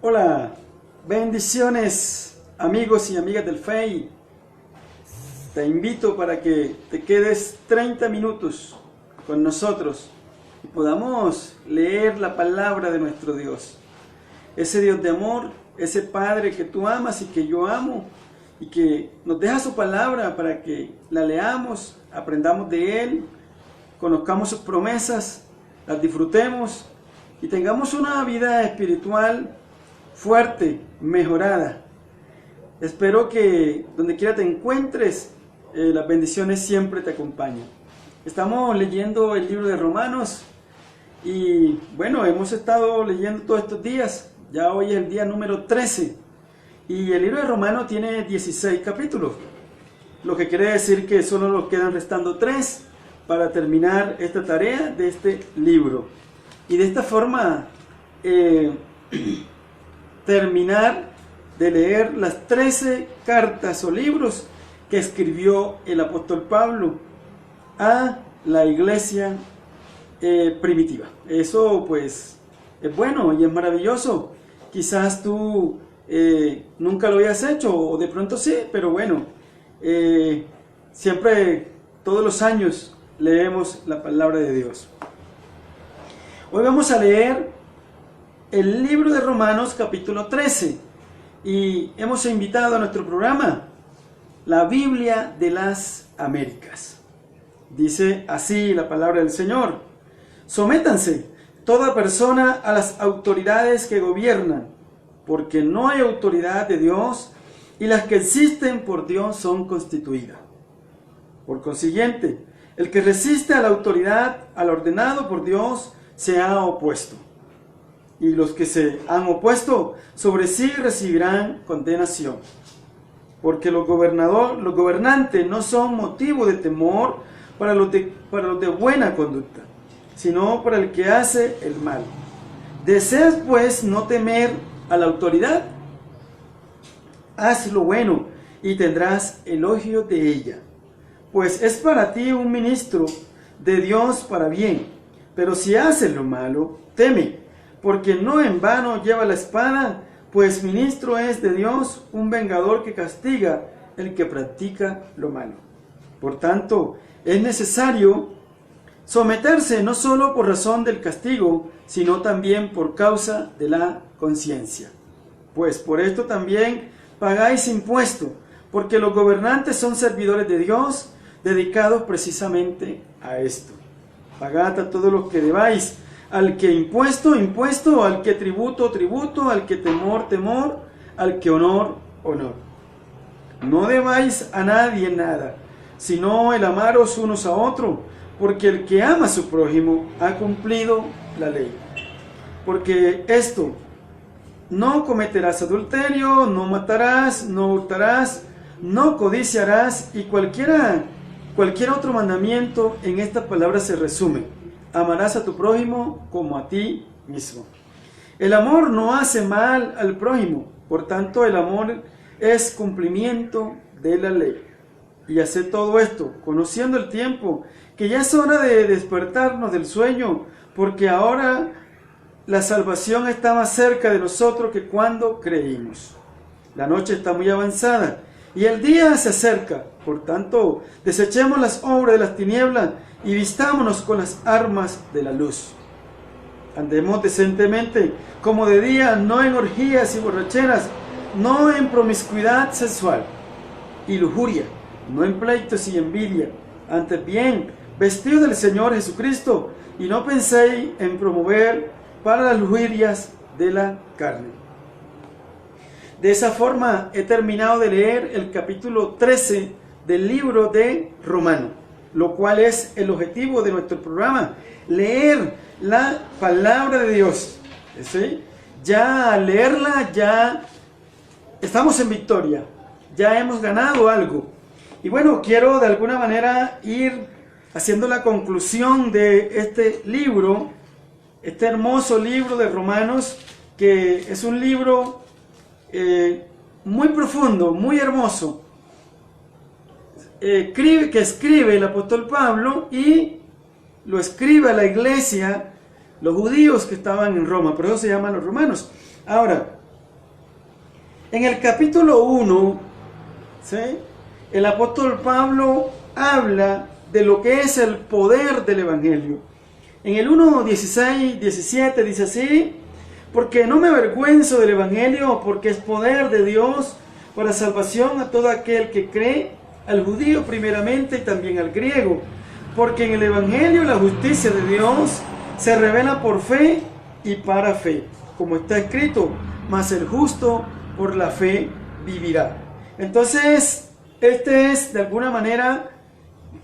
Hola, bendiciones amigos y amigas del FEI. Te invito para que te quedes 30 minutos con nosotros y podamos leer la palabra de nuestro Dios. Ese Dios de amor, ese Padre que tú amas y que yo amo y que nos deja su palabra para que la leamos, aprendamos de Él, conozcamos sus promesas, las disfrutemos y tengamos una vida espiritual fuerte, mejorada. Espero que donde quiera te encuentres, las bendiciones siempre te acompañen. Estamos leyendo el libro de Romanos y bueno, hemos estado leyendo todos estos días. Ya hoy es el día número 13 y el libro de Romanos tiene 16 capítulos, lo que quiere decir que solo nos quedan restando 3 para terminar esta tarea de este libro y de esta forma terminar de leer las 13 cartas o libros que escribió el apóstol Pablo a la iglesia primitiva. Eso pues es bueno y es maravilloso. Quizás tú nunca lo hayas hecho o de pronto sí, pero bueno, siempre, todos los años leemos la palabra de Dios. Hoy vamos a leer el libro de Romanos capítulo 13 y hemos invitado a nuestro programa la Biblia de las Américas. Dice así la palabra del Señor: sométanse toda persona a las autoridades que gobiernan, porque no hay autoridad de Dios y las que existen por Dios son constituidas. Por consiguiente, el que resiste a la autoridad, al ordenado por Dios, se ha opuesto. Y los que se han opuesto sobre sí recibirán condenación. Porque los gobernantes no son motivo de temor para los de buena conducta, sino para el que hace el mal. ¿Deseas pues no temer a la autoridad? Haz lo bueno y tendrás elogio de ella, pues es para ti un ministro de Dios para bien. Pero si haces lo malo, teme, porque no en vano lleva la espada, pues ministro es de Dios, un vengador que castiga el que practica lo malo. Por tanto, es necesario someterse no solo por razón del castigo, sino también por causa de la conciencia. Pues por esto también pagáis impuesto, porque los gobernantes son servidores de Dios, dedicados precisamente a esto. Pagad a todos los que debáis, al que impuesto, impuesto, al que tributo, tributo, al que temor, temor, al que honor, honor. No debáis a nadie nada, sino el amaros unos a otros, porque el que ama a su prójimo ha cumplido la ley. Porque esto: no cometerás adulterio, no matarás, no hurtarás, no codiciarás, y cualquier otro mandamiento en esta palabra se resume: amarás a tu prójimo como a ti mismo. El amor no hace mal al prójimo, por tanto el amor es cumplimiento de la ley. Y haced todo esto, conociendo el tiempo, que ya es hora de despertarnos del sueño, porque ahora la salvación está más cerca de nosotros que cuando creímos. La noche está muy avanzada y el día se acerca. Por tanto, desechemos las obras de las tinieblas y vistámonos con las armas de la luz. Andemos decentemente, como de día, no en orgías y borracheras, no en promiscuidad sexual y lujuria, no en pleitos y envidia. Antes bien, vestidos del Señor Jesucristo, y no penséis en promover para las lujurias de la carne. De esa forma he terminado de leer el capítulo 13 del libro de Romanos, lo cual es el objetivo de nuestro programa: leer la palabra de Dios. ¿Sí? Ya al leerla, ya estamos en victoria, ya hemos ganado algo. Y bueno, quiero de alguna manera ir haciendo la conclusión de este libro, este hermoso libro de Romanos, que es un libro muy profundo, muy hermoso, que escribe el apóstol Pablo y lo escribe a la iglesia, los judíos que estaban en Roma, por eso se llaman los romanos. Ahora, En el capítulo 1, ¿sí?, el apóstol Pablo habla de lo que es el poder del Evangelio. En el 1, 16, 17 dice así: porque no me avergüenzo del Evangelio, porque es poder de Dios para salvación a todo aquel que cree, al judío primeramente y también al griego. Porque en el Evangelio la justicia de Dios se revela por fe y para fe, como está escrito: mas el justo por la fe vivirá. Entonces, este es de alguna manera,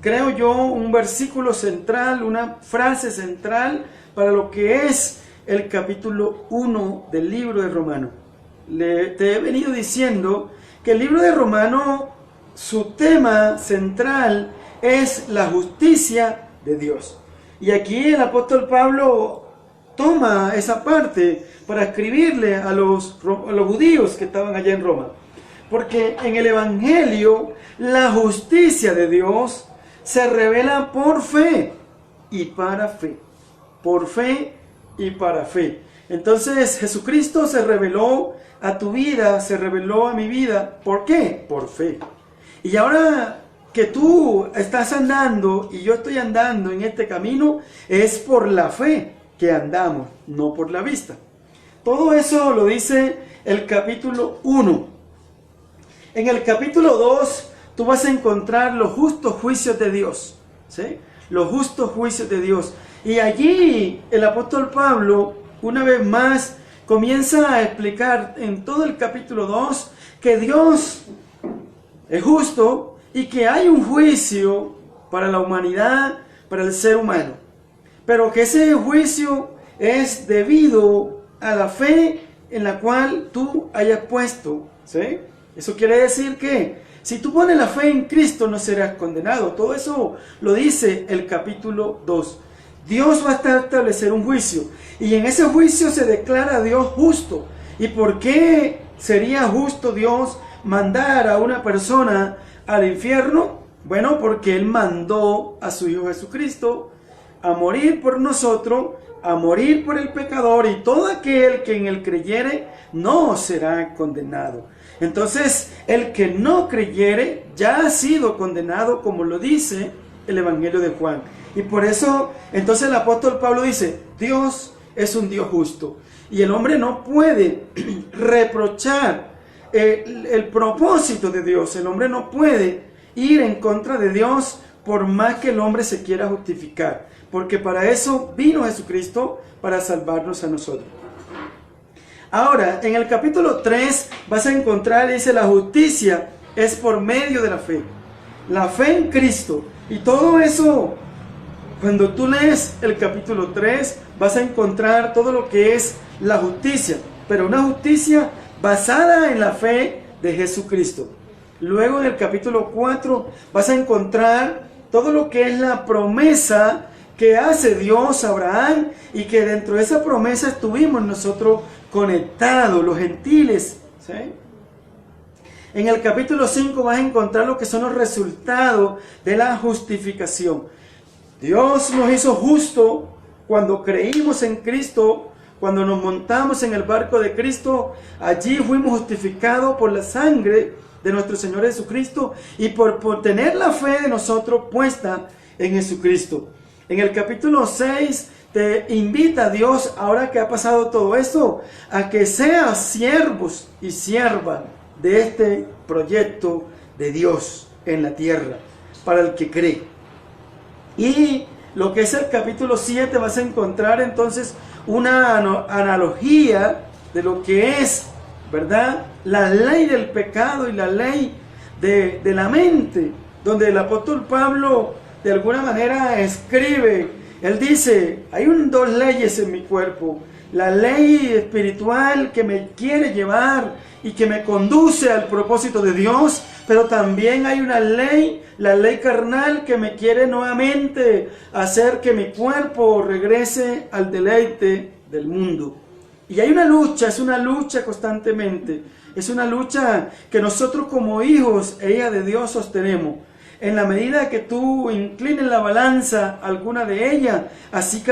creo yo, un versículo central, una frase central para lo que es el capítulo 1 del libro de Romanos. Te he venido diciendo que el libro de Romanos, su tema central es la justicia de Dios. Y aquí el apóstol Pablo toma esa parte para escribirle a los judíos que estaban allá en Roma. Porque en el Evangelio la justicia de Dios se revela por fe y para fe. Por fe y para fe. Entonces Jesucristo se reveló a tu vida, se reveló a mi vida. ¿Por qué? Por fe. Y ahora que tú estás andando y yo estoy andando en este camino, es por la fe que andamos, no por la vista. Todo eso lo dice el capítulo 1. En el capítulo 2 tú vas a encontrar los justos juicios de Dios, ¿sí? Los justos juicios de Dios. Y allí el apóstol Pablo, una vez más, comienza a explicar en todo el capítulo 2 que Dios es justo y que hay un juicio para la humanidad, para el ser humano. Pero que ese juicio es debido a la fe en la cual tú hayas puesto, ¿sí? Eso quiere decir que si tú pones la fe en Cristo no serás condenado. Todo eso lo dice el capítulo 2. Dios va a establecer un juicio y en ese juicio se declara a Dios justo. ¿Y por qué sería justo Dios mandar a una persona al infierno? Bueno, porque Él mandó a su Hijo Jesucristo a morir por nosotros, a morir por el pecador, y todo aquel que en Él creyere no será condenado. Entonces, el que no creyere ya ha sido condenado, como lo dice el Evangelio de Juan. Y por eso, entonces el apóstol Pablo dice, Dios es un Dios justo. Y el hombre no puede reprochar el propósito de Dios. El hombre no puede ir en contra de Dios por más que el hombre se quiera justificar. Porque para eso vino Jesucristo, para salvarnos a nosotros. Ahora, en el capítulo 3 vas a encontrar, dice, la justicia es por medio de la fe. La fe en Cristo. Y todo eso, cuando tú lees el capítulo 3, vas a encontrar todo lo que es la justicia. Pero una justicia basada en la fe de Jesucristo. Luego en el capítulo 4 vas a encontrar todo lo que es la promesa que hace Dios a Abraham, y que dentro de esa promesa estuvimos nosotros conectados, los gentiles, ¿sí? En el capítulo 5 vas a encontrar lo que son los resultados de la justificación. Dios nos hizo justos cuando creímos en Cristo, cuando nos montamos en el barco de Cristo. Allí fuimos justificados por la sangre de nuestro Señor Jesucristo y por tener la fe de nosotros puesta en Jesucristo. En el capítulo 6 te invita a Dios, ahora que ha pasado todo esto, a que seas siervos y sierva de este proyecto de Dios en la tierra, para el que cree. Y lo que es el capítulo 7 vas a encontrar entonces una analogía de lo que es, ¿verdad?, la ley del pecado y la ley de la mente, donde el apóstol Pablo de alguna manera escribe, él dice, hay dos leyes en mi cuerpo, la ley espiritual que me quiere llevar y que me conduce al propósito de Dios, pero también hay una ley, la ley carnal, que me quiere nuevamente hacer que mi cuerpo regrese al deleite del mundo. Y hay una lucha, es una lucha constantemente, es una lucha que nosotros como hijos e hijas de Dios sostenemos. En la medida que tú inclines la balanza, alguna de ellas, así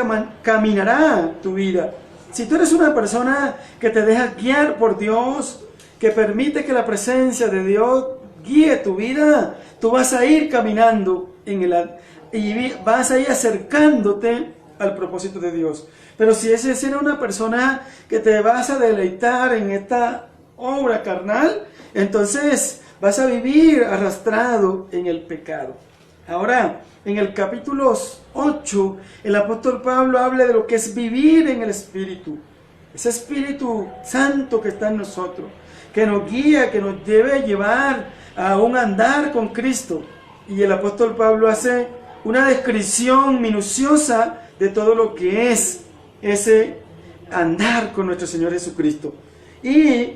caminará tu vida. Si tú eres una persona que te deja guiar por Dios, que permite que la presencia de Dios guíe tu vida, tú vas a ir caminando y vas a ir acercándote al propósito de Dios. Pero si eres una persona que te vas a deleitar en esta obra carnal, entonces vas a vivir arrastrado en el pecado. Ahora, en el capítulo 8, el apóstol Pablo habla de lo que es vivir en el Espíritu. Ese Espíritu Santo que está en nosotros, que nos guía, que nos debe llevar a un andar con Cristo. Y el apóstol Pablo hace una descripción minuciosa de todo lo que es ese andar con nuestro Señor Jesucristo. Y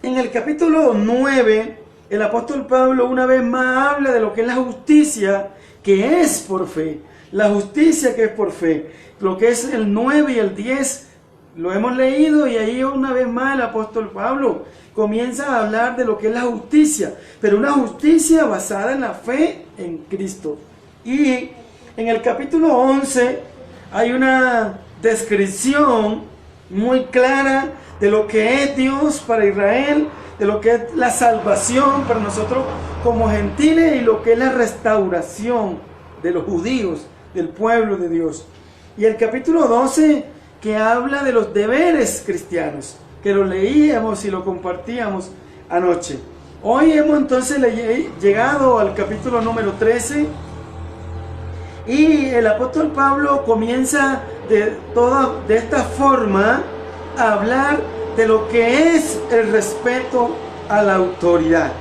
en el capítulo 9, el apóstol Pablo una vez más habla de lo que es la justicia que es por fe. La justicia que es por fe. Lo que es el 9 y el 10 lo hemos leído, y ahí una vez más el apóstol Pablo comienza a hablar de lo que es la justicia, pero una justicia basada en la fe en Cristo. Y en el capítulo 11 hay una descripción muy clara de lo que es Dios para Israel, de lo que es la salvación para nosotros como gentiles y lo que es la restauración de los judíos, del pueblo de Dios. Y el capítulo 12 que habla de los deberes cristianos, que lo leíamos y lo compartíamos anoche. Hoy hemos entonces llegado al capítulo número 13 y el apóstol Pablo comienza de esta forma a hablar de lo que es el respeto a la autoridad.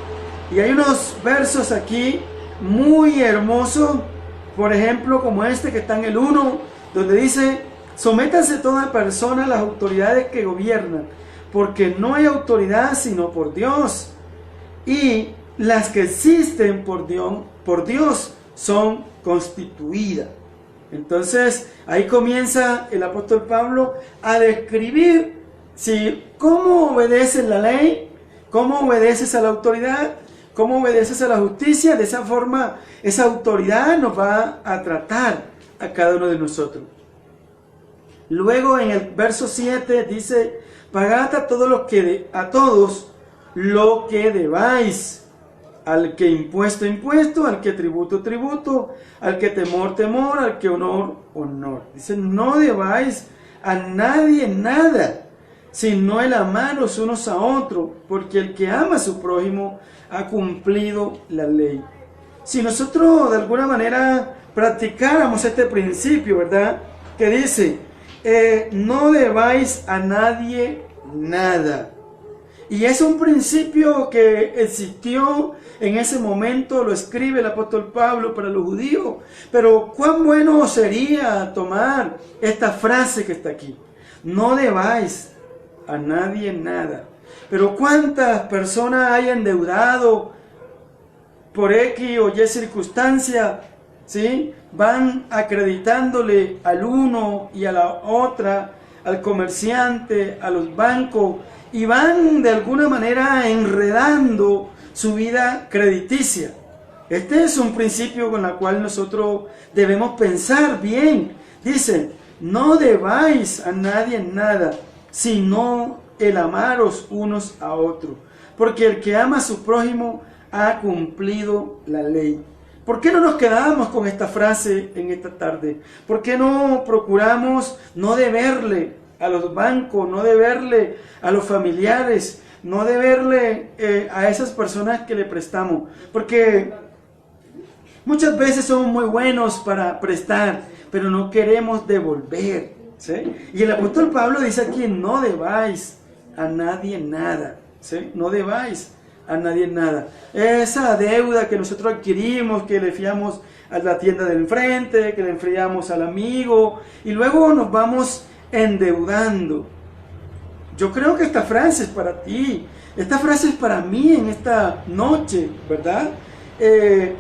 Y hay unos versos aquí muy hermosos, por ejemplo como este que está en el 1, donde dice: sométanse toda persona a las autoridades que gobiernan, porque no hay autoridad sino por Dios, y las que existen por Dios son constituidas. Entonces ahí comienza el apóstol Pablo a describir cómo obedeces la ley, cómo obedeces a la autoridad, cómo obedeces a la justicia. De esa forma esa autoridad nos va a tratar a cada uno de nosotros. Luego en el verso 7 dice: pagad a todos lo que debáis, al que impuesto, impuesto, al que tributo, tributo, al que temor, temor, al que honor, honor. Dice: no debáis a nadie nada, sino el amaros unos a otros, porque el que ama a su prójimo ha cumplido la ley. Si nosotros de alguna manera practicáramos este principio, ¿verdad? Que dice: no debáis a nadie nada. Y es un principio que existió en ese momento, lo escribe el apóstol Pablo para los judíos. Pero cuán bueno sería tomar esta frase que está aquí: no debáis a nadie nada. Pero cuántas personas hay endeudado por X o Y circunstancia, ¿sí? Van acreditándole al uno y a la otra, al comerciante, a los bancos, y van de alguna manera enredando su vida crediticia. Este es un principio con el cual nosotros debemos pensar bien. Dice: no debáis a nadie nada, sino el amaros unos a otros, porque el que ama a su prójimo ha cumplido la ley. ¿Por qué no nos quedamos con esta frase en esta tarde? ¿Por qué no procuramos no deberle a los bancos, no deberle a los familiares, no deberle a esas personas que le prestamos? Porque muchas veces somos muy buenos para prestar, pero no queremos devolver, ¿sí? Y el apóstol Pablo dice aquí: no debáis a nadie nada, ¿sí? No debáis a nadie nada. Esa deuda que nosotros adquirimos, que le fiamos a la tienda del enfrente, que le fiamos al amigo, y luego nos vamos endeudando. Yo creo que esta frase es para ti, esta frase es para mí en esta noche, ¿verdad?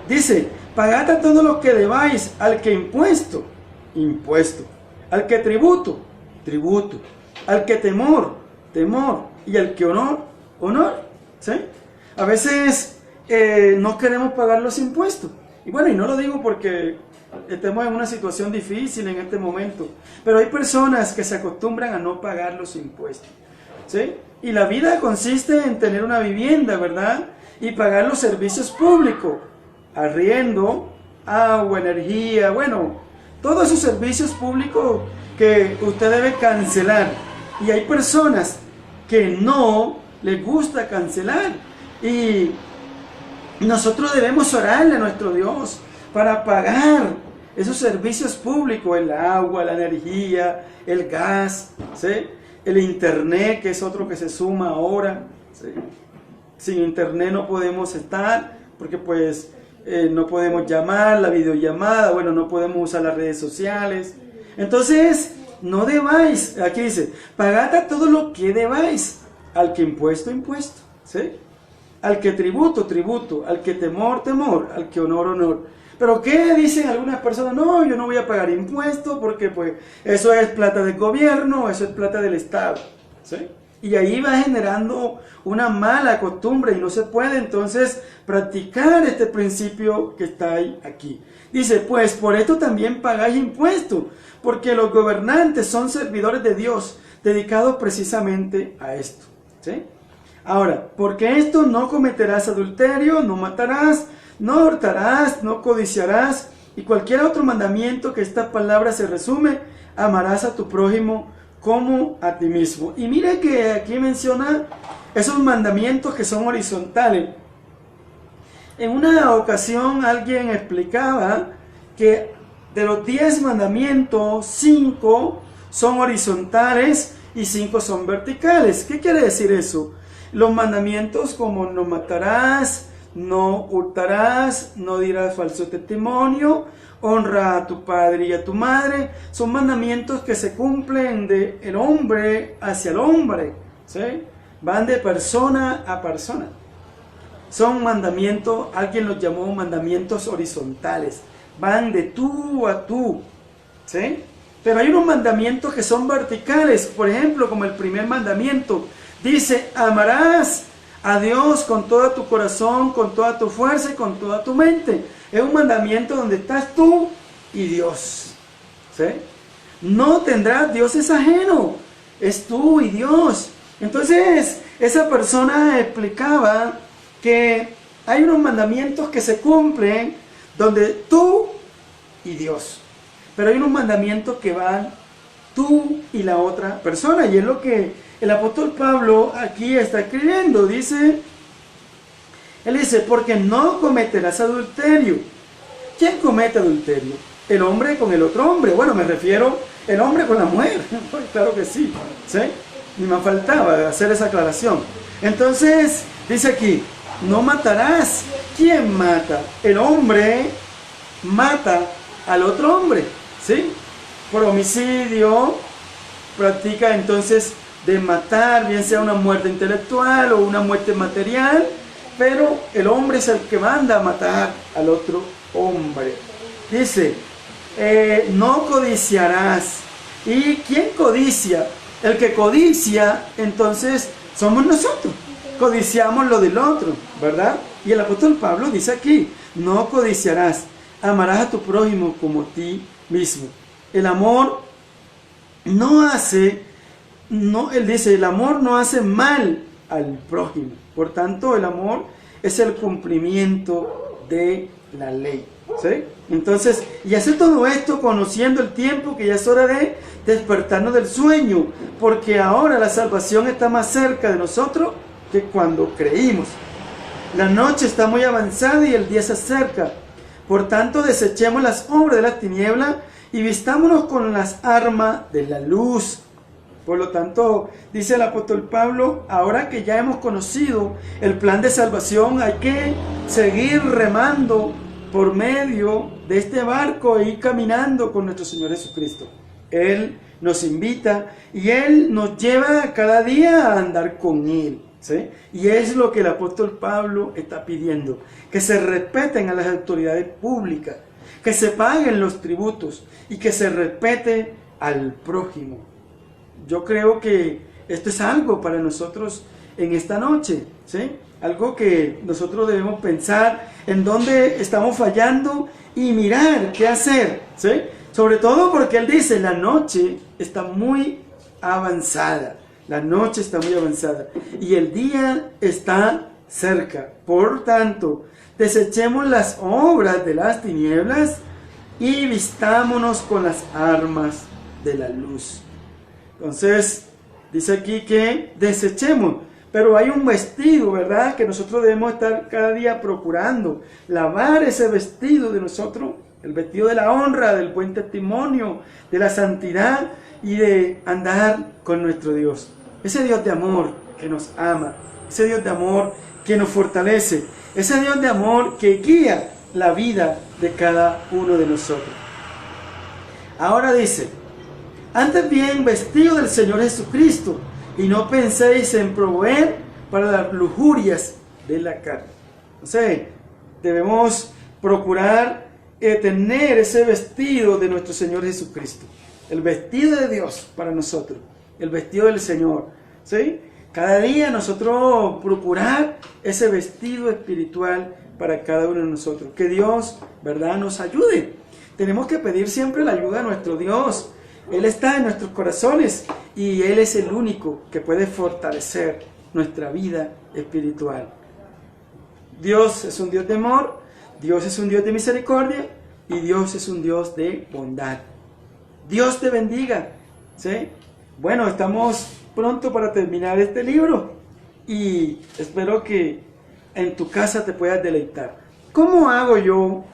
Dice: pagad a todos los que debáis, al que impuesto, impuesto, al que tributo, tributo, al que temor, temor, y al que honor, honor, ¿sí? A veces no queremos pagar los impuestos. Y bueno, y no lo digo porque estemos en una situación difícil en este momento, pero hay personas que se acostumbran a no pagar los impuestos, ¿sí? Y la vida consiste en tener una vivienda, ¿verdad? Y pagar los servicios públicos, arriendo, agua, energía, bueno, todos esos servicios públicos que usted debe cancelar. Y hay personas que no les gusta cancelar. Y nosotros debemos orarle a nuestro Dios para pagar esos servicios públicos, el agua, la energía, el gas, ¿sí? El internet, que es otro que se suma ahora, ¿sí? Sin internet no podemos estar, porque pues no podemos llamar, la videollamada, bueno, no podemos usar las redes sociales. Entonces, no debáis, aquí dice, pagad a todo lo que debáis, al que impuesto, impuesto, ¿sí? Al que tributo, tributo, al que temor, temor, al que honor, honor. Pero ¿qué dicen algunas personas? No, yo no voy a pagar impuestos porque pues eso es plata del gobierno, eso es plata del Estado, ¿sí? Y ahí va generando una mala costumbre y no se puede entonces practicar este principio que está aquí. Dice, pues por esto también pagáis impuestos, porque los gobernantes son servidores de Dios, dedicados precisamente a esto, ¿sí? Ahora, porque esto no cometerás adulterio, no matarás, no hurtarás, no codiciarás, y cualquier otro mandamiento que esta palabra se resume, amarás a tu prójimo como a ti mismo. Y mire que aquí menciona esos mandamientos que son horizontales. En una ocasión alguien explicaba que de los 10 mandamientos, 5 son horizontales y 5 son verticales. ¿Qué quiere decir eso? Los mandamientos como no matarás, no hurtarás, no dirás falso testimonio, honra a tu padre y a tu madre, son mandamientos que se cumplen de el hombre hacia el hombre, ¿sí? Van de persona a persona. Son mandamientos, alguien los llamó mandamientos horizontales, van de tú a tú, ¿sí? Pero hay unos mandamientos que son verticales, por ejemplo, como el primer mandamiento, dice, amarás a Dios con todo tu corazón, con toda tu fuerza y con toda tu mente. Es un mandamiento donde estás tú y Dios, ¿sí? No tendrás dioses ajenos, es tú y Dios. Entonces, esa persona explicaba que hay unos mandamientos que se cumplen donde tú y Dios. Pero hay unos mandamientos que van tú y la otra persona. Y es lo que el apóstol Pablo aquí está escribiendo. Él dice, porque no cometerás adulterio. ¿Quién comete adulterio? El hombre con el otro hombre. Bueno, me refiero el hombre con la mujer. Pues claro que sí, ¿sí? Ni me faltaba hacer esa aclaración. Entonces, dice aquí, no matarás. ¿Quién mata? El hombre mata al otro hombre, ¿sí? Por homicidio, practica entonces de matar, bien sea una muerte intelectual o una muerte material, pero el hombre es el que manda a matar al otro hombre. Dice, no codiciarás. ¿Y quién codicia? El que codicia, entonces, somos nosotros. Codiciamos lo del otro, ¿verdad? Y el apóstol Pablo dice aquí, no codiciarás, amarás a tu prójimo como a ti mismo. El amor él dice, el amor no hace mal al prójimo. Por tanto, el amor es el cumplimiento de la ley, ¿sí? Entonces, y hacer todo esto conociendo el tiempo, que ya es hora de despertarnos del sueño, porque ahora la salvación está más cerca de nosotros que cuando creímos. La noche está muy avanzada y el día se acerca. Por tanto, desechemos las obras de la tiniebla y vistámonos con las armas de la luz. Por lo tanto, dice el apóstol Pablo, ahora que ya hemos conocido el plan de salvación, hay que seguir remando por medio de este barco e ir caminando con nuestro Señor Jesucristo. Él nos invita y Él nos lleva cada día a andar con Él, ¿sí? Y es lo que el apóstol Pablo está pidiendo, que se respeten a las autoridades públicas, que se paguen los tributos y que se respete al prójimo. Yo creo que esto es algo para nosotros en esta noche, ¿sí? Algo que nosotros debemos pensar en dónde estamos fallando y mirar qué hacer, ¿sí? Sobre todo porque él dice, la noche está muy avanzada. La noche está muy avanzada y el día está cerca. Por tanto, desechemos las obras de las tinieblas y vistámonos con las armas de la luz. Entonces, dice aquí que desechemos, pero hay un vestido, ¿verdad?, que nosotros debemos estar cada día procurando, lavar ese vestido de nosotros, el vestido de la honra, del buen testimonio, de la santidad y de andar con nuestro Dios. Ese Dios de amor que nos ama, ese Dios de amor que nos fortalece, ese Dios de amor que guía la vida de cada uno de nosotros. Ahora dice, antes bien vestido del Señor Jesucristo, y no penséis en proveer para las lujurias de la carne. O sea, debemos procurar tener ese vestido de nuestro Señor Jesucristo, el vestido de Dios para nosotros, el vestido del Señor, ¿sí? Cada día nosotros procurar ese vestido espiritual para cada uno de nosotros. Que Dios, ¿verdad?, nos ayude. Tenemos que pedir siempre la ayuda a nuestro Dios. Él está en nuestros corazones y Él es el único que puede fortalecer nuestra vida espiritual. Dios es un Dios de amor, Dios es un Dios de misericordia y Dios es un Dios de bondad. Dios te bendiga, ¿sí? Bueno, estamos pronto para terminar este libro y espero que en tu casa te puedas deleitar. ¿Cómo hago yo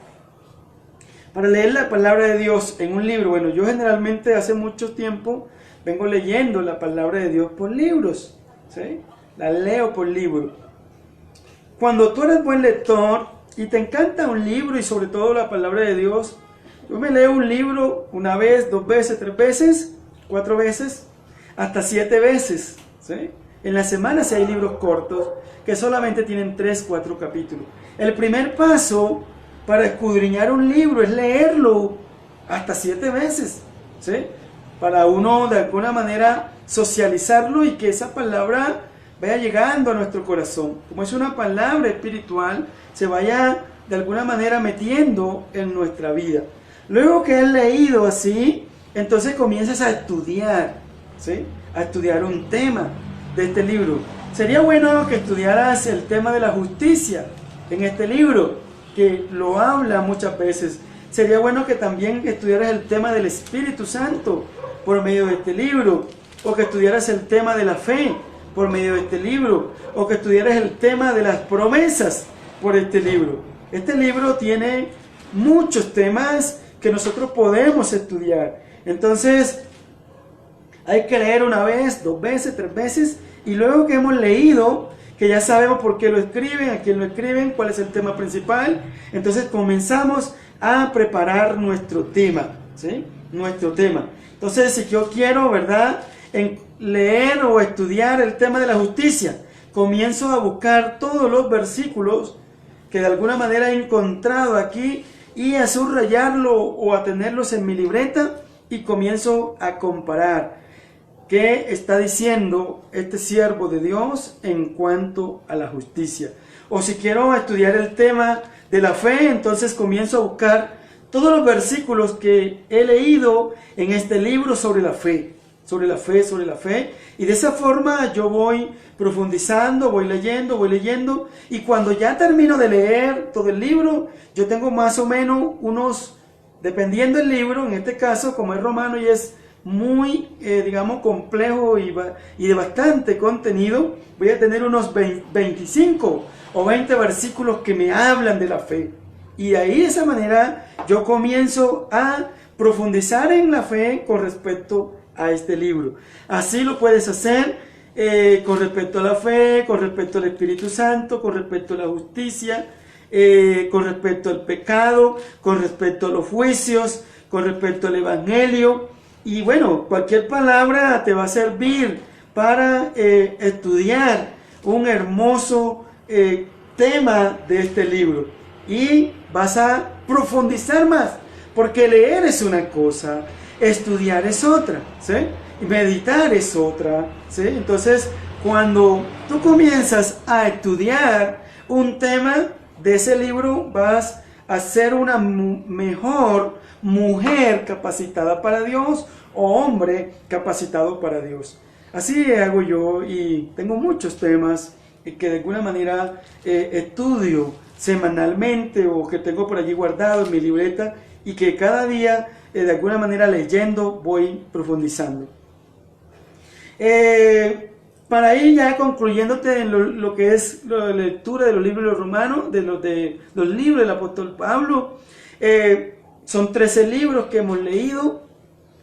para leer la palabra de Dios en un libro? Bueno, yo generalmente hace mucho tiempo vengo leyendo la palabra de Dios por libros, ¿sí? La leo por libro. Cuando tú eres buen lector y te encanta un libro y sobre todo la palabra de Dios, yo me leo un libro una vez, 2 veces, 3 veces, 4 veces, hasta 7 veces, ¿sí? En la semana si hay libros cortos que solamente tienen 3, 4 capítulos. El primer paso para escudriñar un libro es leerlo hasta 7 veces, ¿sí? Para uno de alguna manera socializarlo y que esa palabra vaya llegando a nuestro corazón. Como es una palabra espiritual, se vaya de alguna manera metiendo en nuestra vida. Luego que has leído así, entonces comienzas a estudiar, ¿sí? A estudiar un tema de este libro. Sería bueno que estudiaras el tema de la justicia en este libro, que lo habla muchas veces. Sería bueno que también estudiaras el tema del Espíritu Santo por medio de este libro, o que estudiaras el tema de la fe por medio de este libro, o que estudiaras el tema de las promesas por este libro. Este libro tiene muchos temas que nosotros podemos estudiar. Entonces, hay que leer una vez, 2 veces, 3 veces, y luego que hemos leído, que ya sabemos por qué lo escriben, a quién lo escriben, cuál es el tema principal, entonces comenzamos a preparar nuestro tema, ¿sí? Nuestro tema. Entonces, si yo quiero, ¿verdad?, leer o estudiar el tema de la justicia, comienzo a buscar todos los versículos que de alguna manera he encontrado aquí y a subrayarlo o a tenerlos en mi libreta y comienzo a comparar qué está diciendo este siervo de Dios en cuanto a la justicia. O si quiero estudiar el tema de la fe, entonces comienzo a buscar todos los versículos que he leído en este libro sobre la fe, sobre la fe, sobre la fe. Y de esa forma yo voy profundizando, voy leyendo. Y cuando ya termino de leer todo el libro, yo tengo más o menos unos, dependiendo del libro, en este caso como es romano y es muy, digamos, complejo y de bastante contenido, voy a tener unos 25 o 20 versículos que me hablan de la fe. Y de ahí de esa manera yo comienzo a profundizar en la fe con respecto a este libro. Así lo puedes hacer con respecto a la fe, con respecto al Espíritu Santo, con respecto a la justicia, con respecto al pecado, con respecto a los juicios, con respecto al Evangelio. Y bueno, cualquier palabra te va a servir para estudiar un hermoso tema de este libro. Y vas a profundizar más, porque leer es una cosa, estudiar es otra, ¿sí? Y meditar es otra, ¿sí? Entonces, cuando tú comienzas a estudiar un tema de ese libro, vas a ser una mejor mujer capacitada para Dios o hombre capacitado para Dios. Así hago yo y tengo muchos temas que de alguna manera estudio semanalmente o que tengo por allí guardado en mi libreta y que cada día de alguna manera leyendo voy profundizando. Para ir ya concluyéndote en lo que es la lectura de los libros de los romanos, de los libros del apóstol Pablo, son 13 libros que hemos leído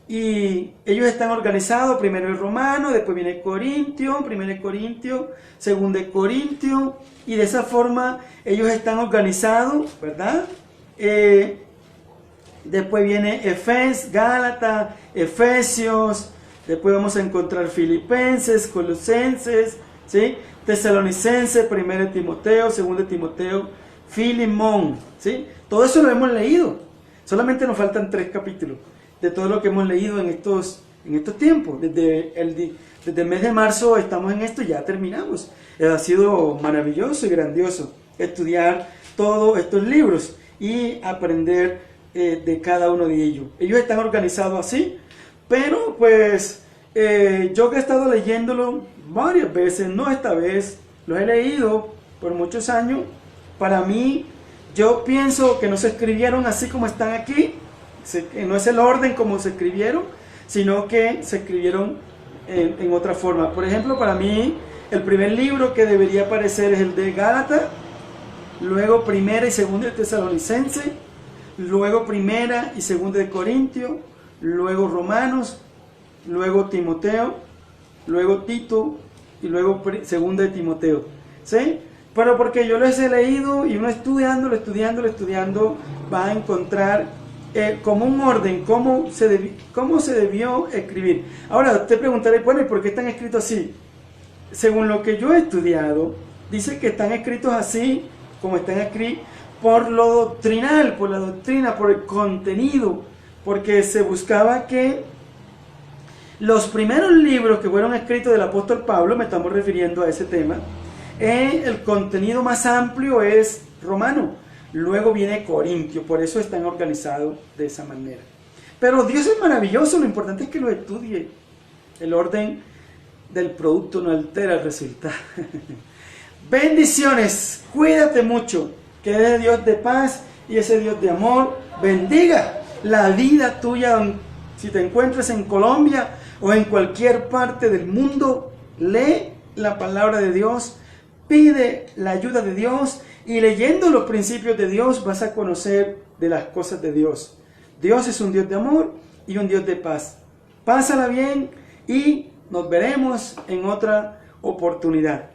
y ellos están organizados, primero el Romano, después viene Corintio, primero Corintio, segundo Corintio, y de esa forma ellos están organizados, ¿verdad? Después viene Gálatas, Efesios, después vamos a encontrar Filipenses, Colosenses, ¿sí? Tesalonicenses, 1 Timoteo, 2 Timoteo, Filemón, ¿sí? Todo eso lo hemos leído. Solamente nos faltan 3 capítulos de todo lo que hemos leído en estos tiempos. Desde el mes de marzo estamos en esto y ya terminamos. Ha sido maravilloso y grandioso estudiar todos estos libros y aprender de cada uno de ellos. Ellos están organizados así, pero pues yo que he estado leyéndolo varias veces, no esta vez, los he leído por muchos años. Para mí, yo pienso que no se escribieron así como están aquí, no es el orden como se escribieron, sino que se escribieron en otra forma. Por ejemplo, para mí, el primer libro que debería aparecer es el de Gálatas, luego primera y segunda de Tesalonicenses, luego primera y segunda de Corintio, luego Romanos, luego Timoteo, luego Tito y luego segunda de Timoteo, ¿sí? Pero porque yo los he leído y uno estudiando, va a encontrar como un orden, cómo se debió escribir. Ahora, usted preguntará, bueno, ¿y por qué están escritos así? Según lo que yo he estudiado, dice que están escritos así, como están escritos, por lo doctrinal, por la doctrina, por el contenido, porque se buscaba que los primeros libros que fueron escritos del apóstol Pablo, me estamos refiriendo a ese tema, el contenido más amplio es Romano, luego viene Corintio, por eso están organizados de esa manera. Pero Dios es maravilloso, lo importante es que lo estudie. El orden del producto no altera el resultado. Bendiciones, cuídate mucho, que ese Dios de paz y ese Dios de amor bendiga la vida tuya. Si te encuentras en Colombia o en cualquier parte del mundo, lee la palabra de Dios, pide la ayuda de Dios y leyendo los principios de Dios vas a conocer de las cosas de Dios. Dios es un Dios de amor y un Dios de paz. Pásala bien y nos veremos en otra oportunidad.